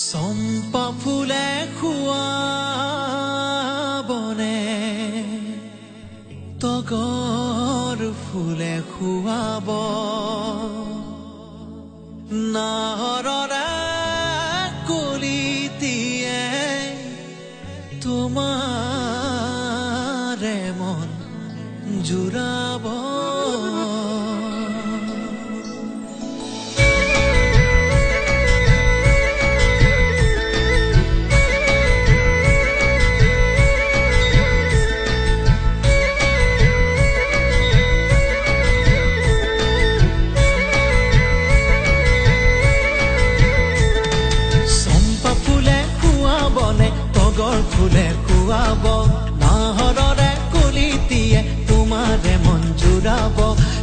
চম্পা ফুলে খুৱাবনে তগৰ ফুলে খুৱাব নাহৰৰে কলিতিয়ে তোমাৰে মন জুৰাব তগৰ ফুলে খুৱাব নাহৰৰে কলিতিয়ে তোমাৰে মন জুৰাব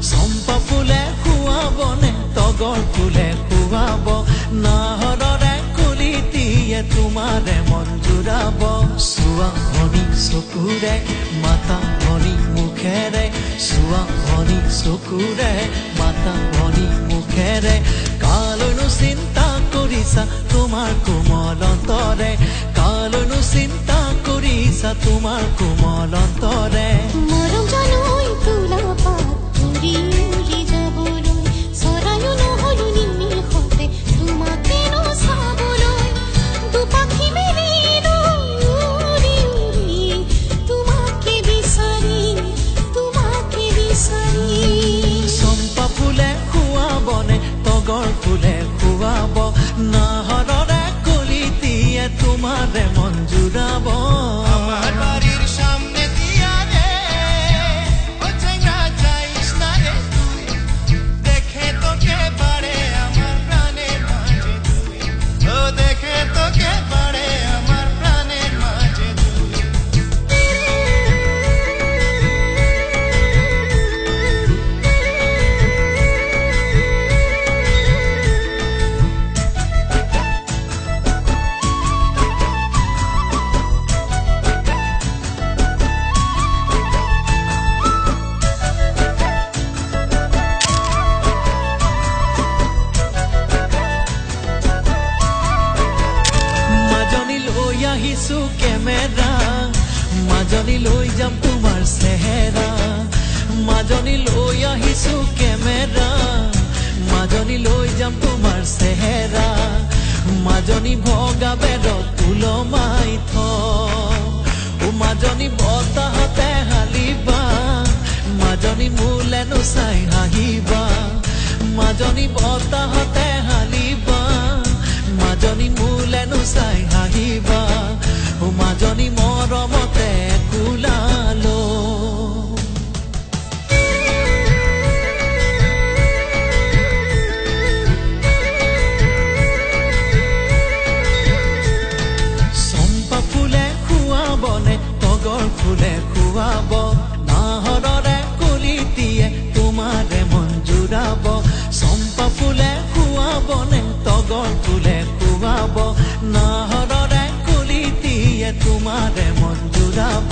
চম্পা ফুলে খুৱাবনে তগৰ ফুলে খুৱাব নাহৰৰে কলিতিয়ে তোমাৰে মন জুৰাব চোৱা ভনী চকুৰে মাতা ভনী মুখেৰে চোৱা ভনী চকুৰে মাতা ভনী মুখেৰে কালৈনো চিন্তা কৰিছা তোমাৰ কোমল অন্তৰে কালৈনো চিন্তা কৰিছা তোমাৰ কোমল অন্তৰে মৰম জানৈ তোলা পাত উৰি উৰি যাবলৈ চৰায়ো নহলো নিমিষতে তোমাকে নচাবলৈ দুপাখি মেলিলো উৰি উৰি তোমাকে বিচাৰি চম্পা ফুলে খুৱাবনে তগৰ ফুলে খুৱাব নাহৰৰে কলিতিয়ে তোমাৰে মন জুৰাব আমার বাড়ির সামনে দিয়া রে ও চেঙ্গা যাইস না রে তুই দেখে তোকে পারে আমার প্রাণের মাঝে তুই ও দেখে তোকে পারে আমার প্রাণের মাঝে তুই আহিছো কেমেৰা মাজনী লৈ যাম তোমাৰ চেহেৰা মাজনী লৈ আহিছো কেমেৰা মাজনী লৈ যাম তোমাৰ চেহেৰা মাজনী ভগা বেৰত ওলমাই থ ও মাজনী বতাহতে হালিবা মাজনী মোলেনো চাই হাঁহিবা মাজনী বতাহতে হালিবা মাজনী মোলেনো চাই হাঁহিবা ও মাজনী মৰমতে কুলালো চম্পা ফুলে খুৱাবনে তগৰ ফুলে খুৱাব নাহৰৰে কলিতিয়ে তোমাৰে মন জুৰাব চম্পা ফুলে খুৱাবনে তগৰ ফুলে খুৱাব নাহৰৰে কলিতিয়ে তোমাৰে মন জুৰাব